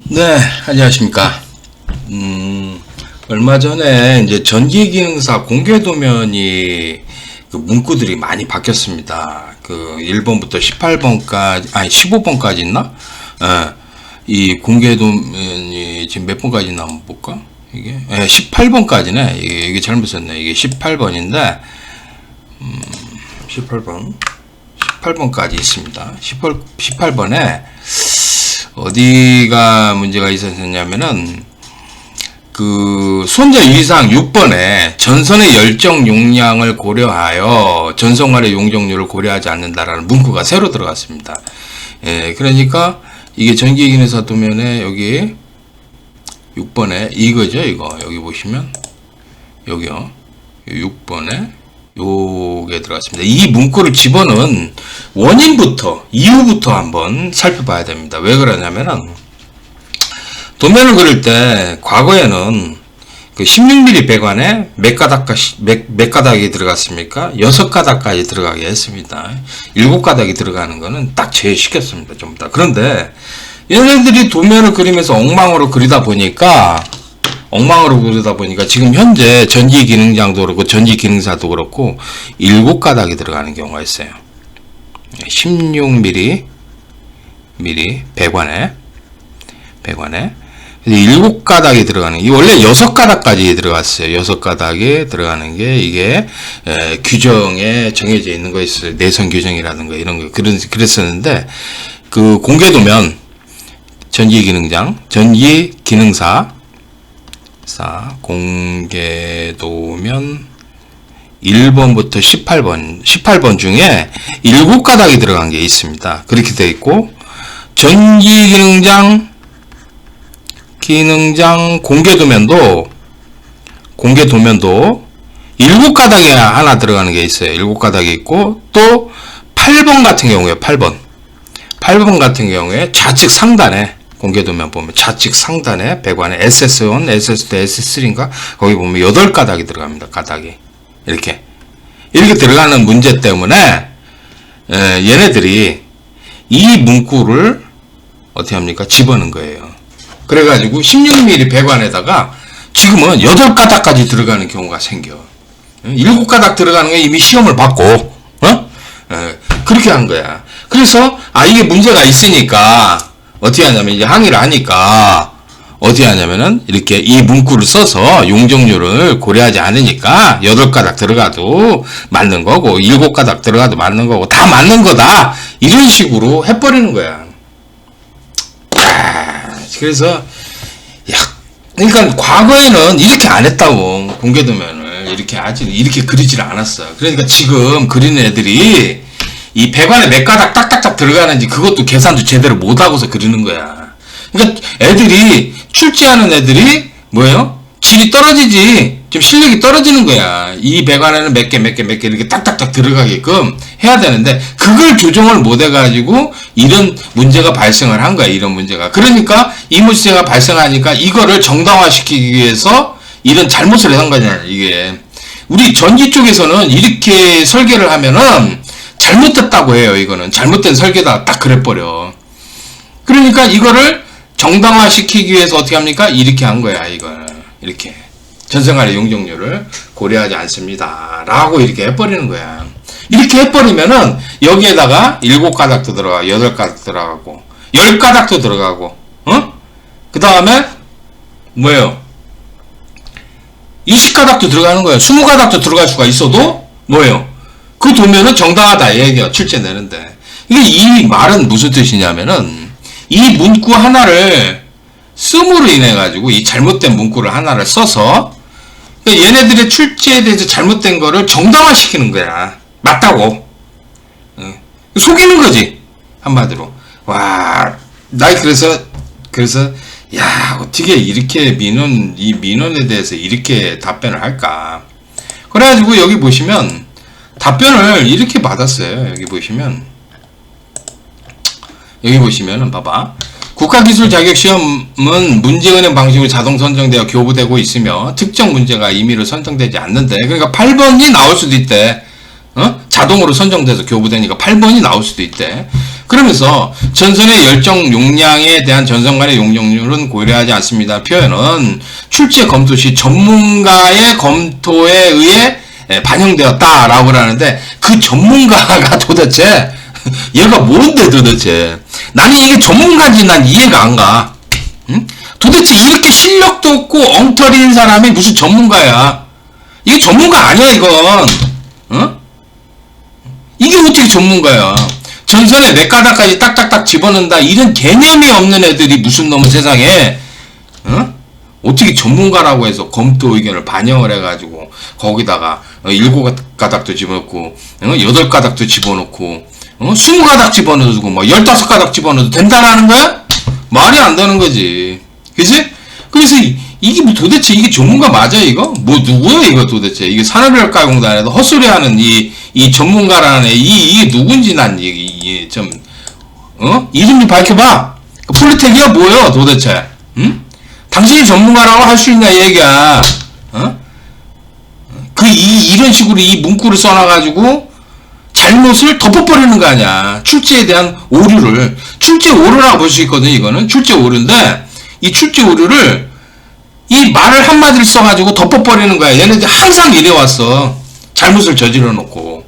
네, 안녕하십니까. 얼마 전에 이제 전기기능사 공개도면이 그 문구들이 많이 바뀌었습니다. 그 1번부터 18번까지, 아니 15번까지 있나? 예, 이 공개도면이 지금 몇 번까지 있나 한번 볼까? 이게? 예, 18번까지네. 이게 잘못 썼네. 이게 18번인데, 18번까지 있습니다. 18번에, 어디가 문제가 있었냐면은 그 손자 유의사항 6번에 전선의 열정 용량을 고려하여 전선간의 용적률을 고려하지 않는다라는 문구가 새로 들어갔습니다. 예, 그러니까 이게 전기기능사 도면에 여기 6번에 이거죠, 이거. 여기 보시면 여기요. 6번에 요게 들어갔습니다. 이 문구를 집어넣은 원인부터 이유부터 한번 살펴봐야 됩니다. 왜 그러냐면은 도면을 그릴 때 과거에는 그 16mm 배관에 몇 가닥이 들어갔습니까? 6가닥까지 들어가게 했습니다. 7가닥이 들어가는 거는 딱 제외시켰습니다. 전부 다. 그런데 얘네들이 도면을 그리면서 엉망으로 그리다 보니까 지금 현재 전기기능장도 그렇고 전기기능사도 그렇고 7가닥이 들어가는 경우가 있어요. 16mm 배관에 7가닥이 들어가는 게 원래 6가닥까지 들어갔어요. 6가닥이 들어가는 게 이게 규정에 정해져 있는 거 있어요. 내선 규정이라든가 이런 거 그랬었는데 그 공개도면 전기기능사 공개도면 1번부터 18번 중에 7가닥이 들어간 게 있습니다. 그렇게 되어 있고 전기기능장 공개도면도 7가닥이 하나 들어가는 게 있어요. 7가닥이 있고 또 8번 같은 경우에 8번 같은 경우에 좌측 상단에 공개도면 보면 좌측 상단에 배관에 SS1, SS2, SS3인가 거기 보면 8가닥이 들어갑니다. 가닥이 이렇게 들어가는 문제 때문에 얘네들이 이 문구를 어떻게 합니까? 집어넣은 거예요. 그래가지고 16mm 배관에다가 지금은 8가닥까지 들어가는 경우가 생겨. 7가닥 들어가는 게 이미 시험을 받고 그렇게 한 거야. 그래서 이게 문제가 있으니까 어떻게 하냐면 이제 항의를 하니까 어떻게 하냐면은 이렇게 이 문구를 써서 용적률을 고려하지 않으니까 8가닥 들어가도 맞는 거고 7가닥 들어가도 맞는 거고 다 맞는 거다 이런 식으로 해버리는 거야. 그래서 그러니까 과거에는 이렇게 안 했다고. 공개도면을 이렇게 그리질 않았어. 그러니까 지금 그리는 애들이 이 배관에 몇 가닥 딱딱딱 들어가는지 그것도 계산도 제대로 못하고서 그리는 거야. 그러니까 출제하는 애들이 뭐예요? 질이 떨어지지. 좀 실력이 떨어지는 거야. 이 배관에는 몇 개 이렇게 딱딱딱 들어가게끔 해야 되는데 그걸 조정을 못 해가지고 이런 문제가 발생을 한 거야. 이런 문제가. 그러니까 이 문제가 발생하니까 이거를 정당화시키기 위해서 이런 잘못을 한 거냐. 이게 우리 전기 쪽에서는 이렇게 설계를 하면은 잘못됐다고 해요. 이거는 잘못된 설계다 딱 그래버려. 그러니까 이거를 정당화시키기 위해서 어떻게 합니까? 이렇게 한 거야. 이거는 이렇게 전선간의 용적률을 고려하지 않습니다 라고 이렇게 해버리는 거야. 이렇게 해버리면은 여기에다가 7가닥도 들어가고 8가닥 들어가고 10가닥도 들어가고 그 다음에 뭐예요? 20가닥도 들어가는 거예요. 20가닥도 들어갈 수가 있어도 뭐예요? 그 도면은 정당하다 얘기야. 출제 내는데 이 말은 무슨 뜻이냐면은 이 문구 하나를 씀으로 인해 가지고 이 잘못된 문구를 하나를 써서 얘네들의 출제에 대해서 잘못된 거를 정당화시키는 거야. 맞다고 속이는 거지 한마디로. 나 그래서 야 어떻게 이렇게 이 민원에 대해서 이렇게 답변을 할까. 그래가지고 여기 보시면 답변을 이렇게 받았어요. 여기 보시면은 봐봐. 국가기술자격시험은 문제은행 방식으로 자동 선정되어 교부되고 있으며 특정 문제가 임의로 선정되지 않는데 그러니까 8번이 나올 수도 있대. 자동으로 선정돼서 교부되니까 8번이 나올 수도 있대. 그러면서 전선의 열정 용량에 대한 전선 간의 용적률은 고려하지 않습니다. 표현은 출제 검토 시 전문가의 검토에 의해 반영되었다라고 하는데 그 전문가가 도대체 얘가 뭔데 도대체 나는 이게 전문가인지 난 이해가 안 가. 응? 도대체 이렇게 실력도 없고 엉터리인 사람이 무슨 전문가야. 이게 전문가 아니야 이건. 어? 이게 어떻게 전문가야. 전선에 몇 가닥까지 딱딱딱 집어넣는다 이런 개념이 없는 애들이 무슨 놈의 세상에 어? 어떻게 전문가라고 해서 검토 의견을 반영을 해가지고 거기다가 7가닥도 집어넣고 8가닥도 집어넣고 20가닥 집어넣고 뭐 15가닥 집어넣어도 된다라는 거야? 말이 안 되는 거지. 그치? 그래서 이게 뭐 도대체 이게 전문가 맞아 이거? 뭐 누구야 이거 도대체? 이게 산업인력가공단에서 헛소리하는 이 전문가라는 이게 누군지 난 이게 좀 이름 좀 밝혀봐. 폴리텍이야 뭐야 도대체? 응? 당신이 전문가라고 할 수 있냐 얘기야. 이런 식으로 이 문구를 써놔가지고 잘못을 덮어버리는 거 아니야. 출제에 대한 오류를. 출제 오류라고 볼 수 있거든, 이거는. 출제 오류인데, 이 출제 오류를, 이 말을 한마디를 써가지고 덮어버리는 거야. 얘네들 항상 이래왔어. 잘못을 저질러 놓고.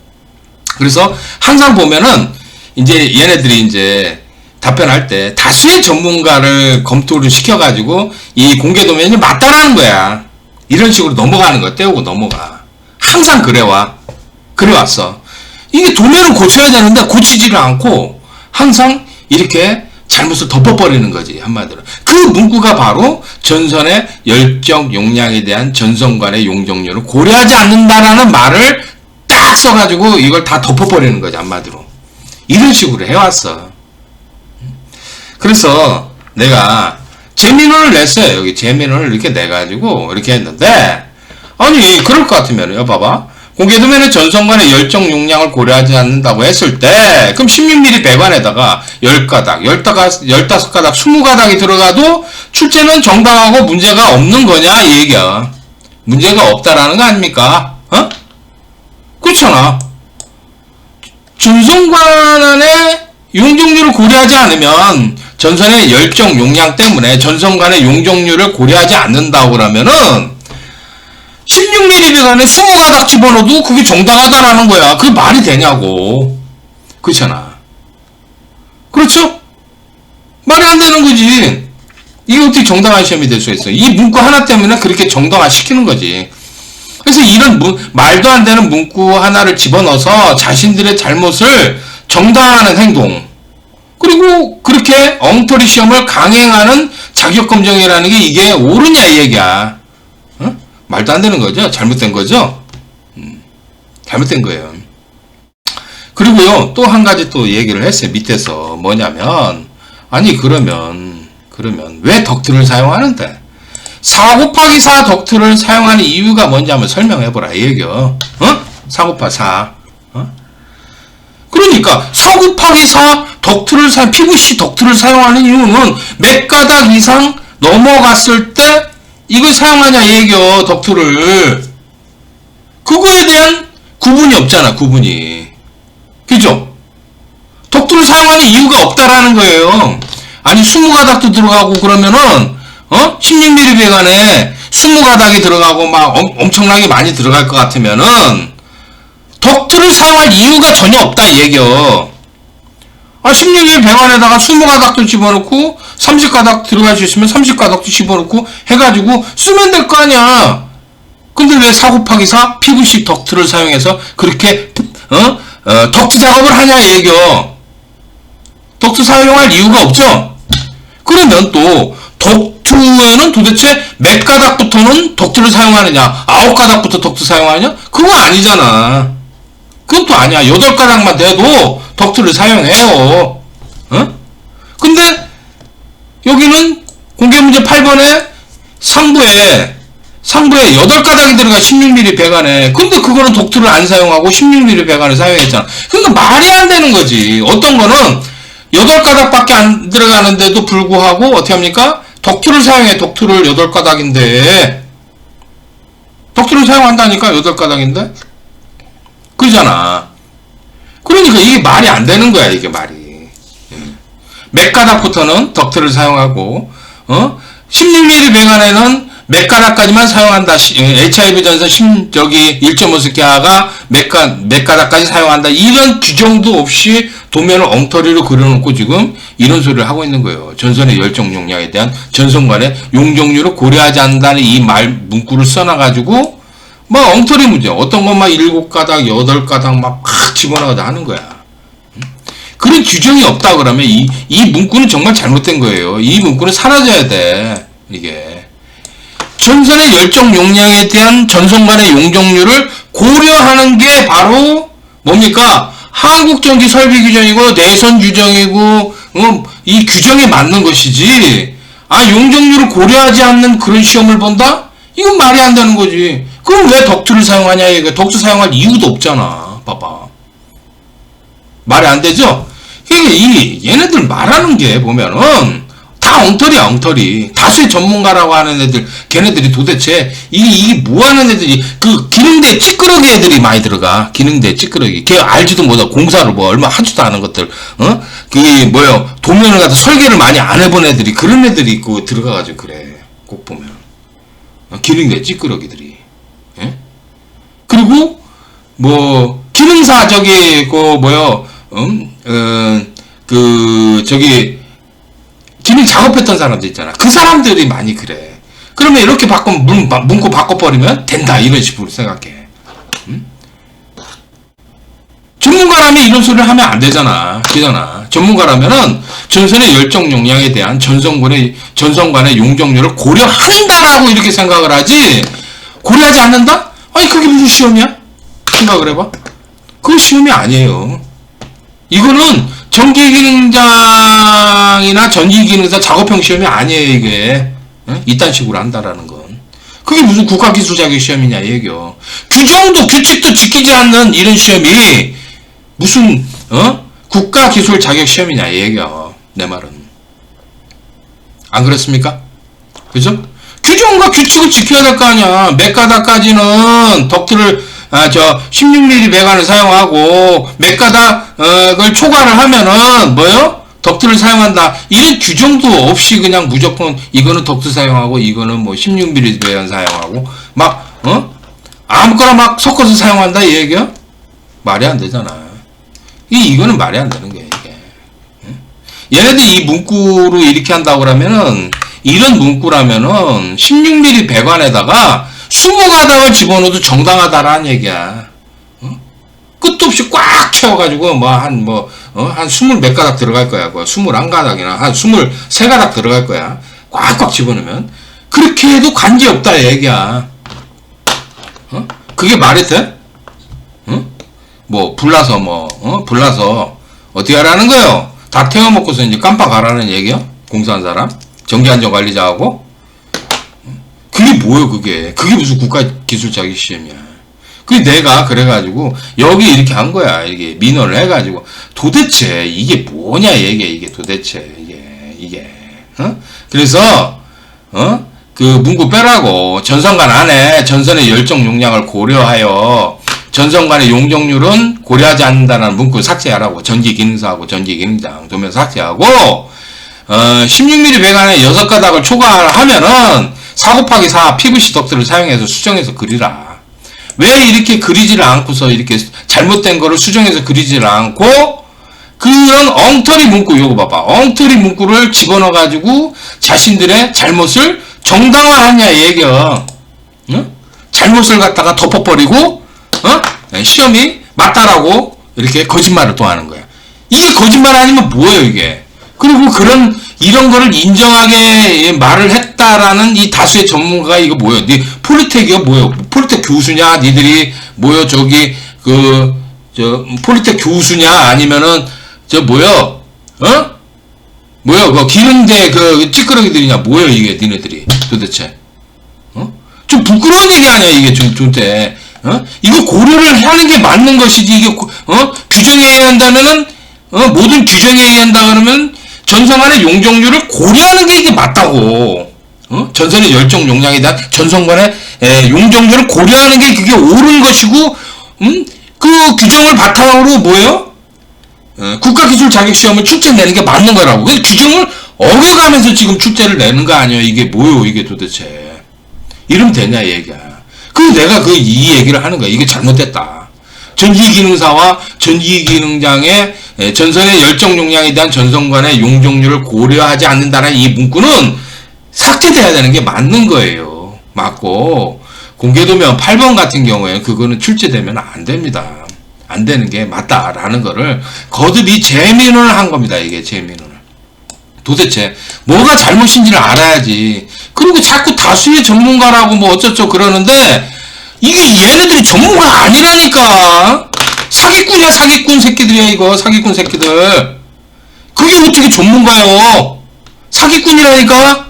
그래서 항상 보면은, 이제 얘네들이 이제 답변할 때 다수의 전문가를 검토를 시켜가지고 이 공개 도면이 맞다라는 거야. 이런 식으로 넘어가는 거야. 떼우고 넘어가. 항상 그래왔어. 이게 도면을 고쳐야 되는데 고치지를 않고 항상 이렇게 잘못을 덮어버리는 거지. 한마디로. 그 문구가 바로 전선의 열정 용량에 대한 전선 간의 용적률을 고려하지 않는다라는 말을 딱 써가지고 이걸 다 덮어버리는 거지. 한마디로. 이런 식으로 해왔어. 그래서 내가 재민원을 냈어요. 여기 재민원을 이렇게 내가지고 이렇게 했는데 아니 그럴 것 같으면 봐봐. 공개도면의 전선 간의 열정 용량을 고려하지 않는다고 했을 때 그럼 16mm 배관에다가 10가닥, 15가닥, 20가닥이 들어가도 출제는 정당하고 문제가 없는 거냐 이 얘기야. 문제가 없다라는 거 아닙니까? 그렇잖아. 전선 간의 용적률을 고려하지 않으면 전선의 열정 용량 때문에 전선 간의 용적률을 고려하지 않는다고 그러면은 16mm 배관에 20가닥 집어넣어도 그게 정당하다라는 거야. 그게 말이 되냐고. 그렇잖아. 그렇죠? 말이 안 되는 거지. 이게 어떻게 정당한 시험이 될 수 있어? 이 문구 하나 때문에 그렇게 정당화 시키는 거지. 그래서 이런 말도 안 되는 문구 하나를 집어넣어서 자신들의 잘못을 정당화하는 행동. 그리고 그렇게 엉터리 시험을 강행하는 자격검정이라는 게 이게 옳으냐 이 얘기야. 말도 안 되는 거죠. 잘못된 거죠. 잘못된 거예요. 그리고요 또 한 가지 또 얘기를 했어요. 밑에서 뭐냐면 아니 그러면 왜 덕트를 사용하는데 4 곱하기 4 덕트를 사용하는 이유가 뭔지 한번 설명해보라 이 얘기요. 4 곱하기 4 그러니까 4 곱하기 4 덕트를 PVC 덕트를 사용하는 이유는 몇 가닥 이상 넘어갔을 때 이걸 사용하냐 이 얘기요. 덕트를 그거에 대한 구분이 없잖아. 구분이 그죠? 덕트를 사용하는 이유가 없다라는 거예요. 아니 20가닥도 들어가고 그러면은 16mm 배관에 20가닥이 들어가고 막 엄청나게 많이 들어갈 것 같으면은 덕트를 사용할 이유가 전혀 없다 이 얘기요. 16mm 배관에다가 20가닥도 집어넣고 30가닥 들어갈 수 있으면 30가닥도 집어넣고 해가지고 쓰면 될 거 아니야. 근데 왜 4 곱하기 4 PVC 덕트를 사용해서 그렇게 덕트 작업을 하냐 이 얘기요. 덕트 사용할 이유가 없죠. 그러면 또 덕트에는 도대체 몇 가닥부터는 덕트를 사용하느냐 9가닥부터 덕트 사용하느냐 그거 아니잖아. 그것도 아니야. 8가닥만 돼도 덕트를 사용해요. 근데 여기는 공개문제 8번에 상부에 8가닥이 들어가 16mm 배관에. 근데 그거는 덕트를 안 사용하고 16mm 배관을 사용했잖아. 그러니까 말이 안 되는 거지. 어떤 거는 8가닥밖에 안 들어가는데도 불구하고 어떻게 합니까? 덕트를 사용해. 덕트를 8가닥인데 덕트를 사용한다니까 8가닥인데 그러잖아. 그러니까 이게 말이 안 되는 거야. 이게 말이. 몇 가닥부터는 덕트를 사용하고 16mm 배관에는 몇 가닥까지만 사용한다. HIV 전선 1.5스퀘어가 몇 가닥까지 사용한다. 이런 규정도 없이 도면을 엉터리로 그려놓고 지금 이런 소리를 하고 있는 거예요. 전선의 열정 용량에 대한 전선간의 용적률을 고려하지 않는다는 이 말 문구를 써놔가지고 막 엉터리 문제. 어떤 것만 7가닥, 8가닥 막 집어넣어서 하는 거야. 그런 규정이 없다 그러면 이 문구는 정말 잘못된 거예요. 이 문구는 사라져야 돼. 이게. 전선의 열정 용량에 대한 전선간의 용적률을 고려하는 게 바로 뭡니까? 한국전기 설비 규정이고 내선 규정이고 이 규정에 맞는 것이지. 용적률을 고려하지 않는 그런 시험을 본다? 이건 말이 안 되는 거지. 그럼 왜 덕트를 사용하냐 이게. 덕트 사용할 이유도 없잖아. 봐봐. 말이 안 되죠? 얘네들 말하는 게 보면은 다 엉터리야, 엉터리. 다수의 전문가라고 하는 애들, 걔네들이 도대체, 이게 뭐 하는 애들이, 기능대 찌끄러기 애들이 많이 들어가. 기능대 찌끄러기. 걔 알지도 못하고 공사를 뭐 얼마 하지도 않은 것들, 도면을 갖다 설계를 많이 안 해본 애들이, 그런 애들이 있고 들어가가지고 그래. 꼭 보면. 기능대 찌끄러기들이. 예? 그리고, 기능사 기능 작업했던 사람들 있잖아. 그 사람들이 많이 그래. 그러면 이렇게 바꾸면 문구 바꿔버리면 된다. 이런 식으로 생각해. 전문가라면 이런 소리를 하면 안 되잖아. 그잖아. 전문가라면은 전선의 열정 용량에 대한 전선간의 용적률을 고려한다라고 이렇게 생각을 하지. 고려하지 않는다? 아니 그게 무슨 시험이야? 생각을 해봐. 그건 시험이 아니에요. 이거는 전기기능장이나 전기기능사 작업형 시험이 아니에요, 이게. 이딴 식으로 한다라는 건. 그게 무슨 국가기술자격 시험이냐, 얘기요. 규정도, 규칙도 지키지 않는 이런 시험이 무슨, 국가기술 자격 시험이냐, 얘기요. 내 말은. 안 그렇습니까? 그죠? 규정과 규칙을 지켜야 될 거 아니야. 몇 가닥까지는 덕트를 16mm 배관을 사용하고 몇 가닥을 초과를 하면은 덕트를 사용한다. 이런 규정도 없이 그냥 무조건 이거는 덕트 사용하고 이거는 16mm 배관 사용하고 아무거나 막 섞어서 사용한다 이 얘기야? 말이 안 되잖아. 이거는 말이 안 되는 게 이게. 얘네들 이 문구로 이렇게 한다고 그러면은 이런 문구라면은 16mm 배관에다가 20가닥을 집어넣어도 정당하다라는 얘기야. 끝도 없이 꽉 채워가지고, 한 20 몇 가닥 들어갈 거야. 21가닥이나 한 23가닥 들어갈 거야. 꽉꽉 집어넣으면. 그렇게 해도 관계없다, 얘기야. 그게 말이 돼? 불나서, 어떻게 하라는 거요? 다 태워먹고서 이제 깜빡하라는 얘기야? 공사한 사람? 전기안전관리자하고? 그게 뭐예요, 그게? 그게 무슨 국가기술자격시험이야. 그게 내가 그래가지고, 여기 이렇게 한 거야. 이게 민원을 해가지고. 도대체, 이게 뭐냐, 이게 도대체. 이게. 그래서, 그 문구 빼라고. 전선간 안에 전선의 열정 용량을 고려하여, 전선간의 용적률은 고려하지 않는다는 문구 삭제하라고. 전기기능사하고 전기기능장 도면 삭제하고, 16mm 배관에 6가닥을 초과하면은, 4 곱하기 4 PVC 덕트를 사용해서 수정해서 그리라. 왜 이렇게 그리지를 않고서 이렇게 잘못된 거를 수정해서 그리지를 않고 그런 엉터리 문구 이거 봐봐. 엉터리 문구를 집어넣어가지고 자신들의 잘못을 정당화하냐 얘기야. 응? 잘못을 갖다가 덮어버리고 시험이 맞다라고 이렇게 거짓말을 또 하는 거야. 이게 거짓말 아니면 뭐예요 이게. 그리고 이런 거를 인정하게 말을 했다라는 이 다수의 전문가가 이거 뭐예요? 폴리텍이가 뭐예요? 폴리텍 교수냐? 니들이 뭐요? 폴리텍 교수냐? 아니면은 뭐요? 기능대 찌끄러기들이냐? 뭐예요 이게 니네들이 도대체? 좀 부끄러운 얘기 아니야 이게 존재. 이거 고려를 하는 게 맞는 것이지 이게 규정에 의한다면은 모든 규정에 의한다 그러면 전선간의 용적률을 고려하는 게 이게 맞다고. 전선의 열정 용량에 대한 전선간의 용적률을 고려하는 게 그게 옳은 것이고, 그 규정을 바탕으로 뭐예요? 국가기술 자격시험을 출제 내는 게 맞는 거라고. 근데 규정을 어겨가면서 지금 출제를 내는 거 아니야. 이게 뭐요, 이게 도대체. 이러면 되냐, 얘기야. 그럼 내가 이 얘기를 하는 거야. 이게 잘못됐다. 전기기능사와 전기기능장의 전선의 열정 용량에 대한 전선간의 용적률을 고려하지 않는다는 이 문구는 삭제돼야 되는 게 맞는 거예요. 맞고, 공개도면 8번 같은 경우에 그거는 출제되면 안 됩니다. 안 되는 게 맞다라는 거를 거듭이 재민원을 한 겁니다. 이게 재민원을. 도대체 뭐가 잘못인지를 알아야지. 그리고 자꾸 다수의 전문가라고 뭐 어쩌죠 그러는데 이게 얘네들이 전문가 아니라니까. 사기꾼이야, 사기꾼 새끼들이야, 이거. 사기꾼 새끼들. 그게 어떻게 전문가요? 사기꾼이라니까?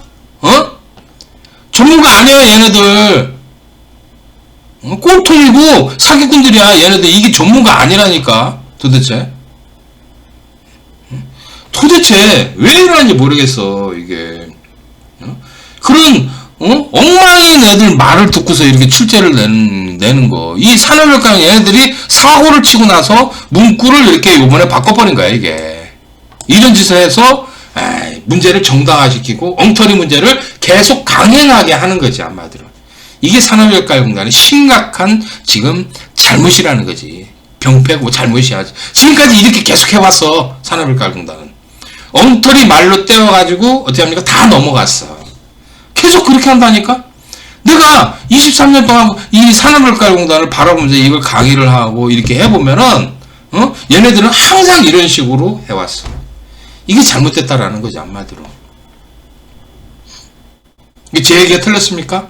전문가 아니야, 얘네들. 꼴통이고 사기꾼들이야, 얘네들. 이게 전문가 아니라니까. 도대체 왜 이러는지 모르겠어, 이게. 그런 엉망인 애들 말을 듣고서 이렇게 출제를 내는 거. 이 산업혁명 얘네들이 사고를 치고 나서 문구를 이렇게 요번에 바꿔버린 거야, 이게. 이런 짓을 해서 문제를 정당화시키고 엉터리 문제를 계속 강행하게 하는 거지, 한마디로. 이게 산업혁명단의 심각한 지금 잘못이라는 거지. 병폐고 잘못이야. 지금까지 이렇게 계속 해왔어, 산업혁명단은. 엉터리 말로 떼어가지고 어떻게 합니까? 다 넘어갔어. 계속 그렇게 한다니까? 내가 23년 동안 이 산업혁명단을 바라보면서 이걸 강의를 하고 이렇게 해보면은 얘네들은 항상 이런 식으로 해왔어. 이게 잘못됐다라는 거지, 한마디로. 제 얘기가 틀렸습니까?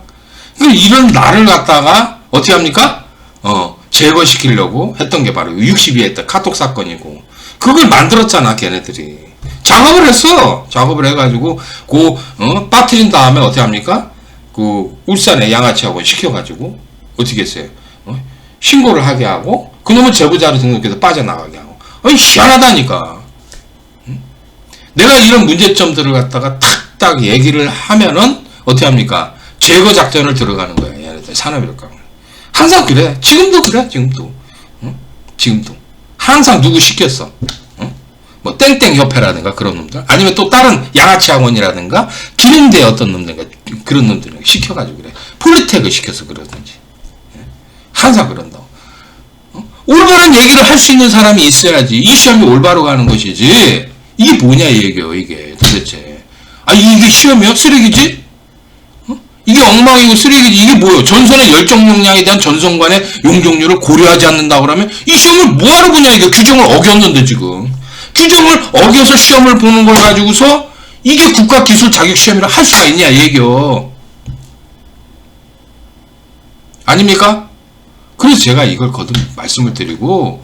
이런 나를 갖다가 어떻게 합니까? 제거시키려고 했던 게 바로 62회 때 카톡 사건이고, 그걸 만들었잖아, 걔네들이. 작업을 했어. 작업을 해가지고 빠뜨린 다음에 어떻게 합니까? 울산에 양아치하고 시켜가지고 어떻게 했어요? 신고를 하게 하고 그놈은 제보자로 등록해서 빠져나가게 하고. 희한하다니까. 내가 이런 문제점들을 갖다가 탁탁 얘기를 하면은 어떻게 합니까? 제거 작전을 들어가는 거야, 얘네들. 산업일까. 항상 그래. 지금도 그래. 지금도. 항상 누구 시켰어? 뭐 땡땡 협회라든가 그런 놈들, 아니면 또 다른 양아치 학원이라든가 기능대 어떤 놈들인가 그런 놈들 시켜가지고 그래. 폴리텍을 시켜서 그러든지. 항상 그런다고. 올바른 얘기를 할 수 있는 사람이 있어야지 이 시험이 올바로 가는 것이지. 이게 뭐냐 이 얘기예요, 이게 도대체. 이게 시험이야? 쓰레기지? 이게 엉망이고 쓰레기지. 이게 뭐예요? 전선의 열정 용량에 대한 전선간의 용적률을 고려하지 않는다 그러면 이 시험을 뭐하러 보냐, 이게. 규정을 어겼는데 지금. 규정을 어겨서 시험을 보는 걸 가지고서 이게 국가기술 자격시험이라 할 수가 있냐, 얘기요. 아닙니까? 그래서 제가 이걸 거듭 말씀을 드리고,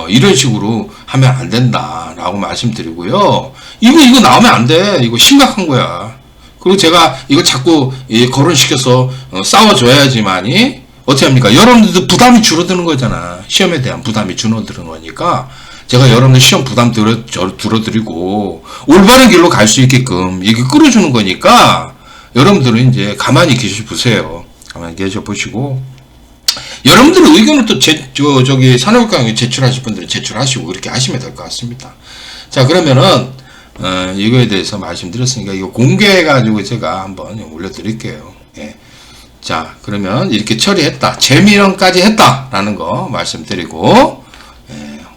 이런 식으로 하면 안 된다라고 말씀드리고요. 이거 나오면 안 돼. 이거 심각한 거야. 그리고 제가 이거 자꾸 거론시켜서 싸워줘야지만이 어떻게 합니까? 여러분들도 부담이 줄어드는 거잖아. 시험에 대한 부담이 줄어드는 거니까 제가 여러분들 시험 부담 줄어드리고 올바른 길로 갈 수 있게끔 이게 끌어주는 거니까 여러분들은 이제 가만히 계셔보세요. 가만히 계셔보시고 여러분들의 의견을 또 저기 산업강의 제출하실 분들은 제출하시고 그렇게 하시면 될 것 같습니다. 자, 그러면은 이거에 대해서 말씀드렸으니까 이거 공개해가지고 제가 한번 올려드릴게요. 예. 자, 그러면 이렇게 처리했다, 재미령까지 했다라는 거 말씀드리고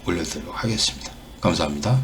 올려드리도록 하겠습니다. 감사합니다.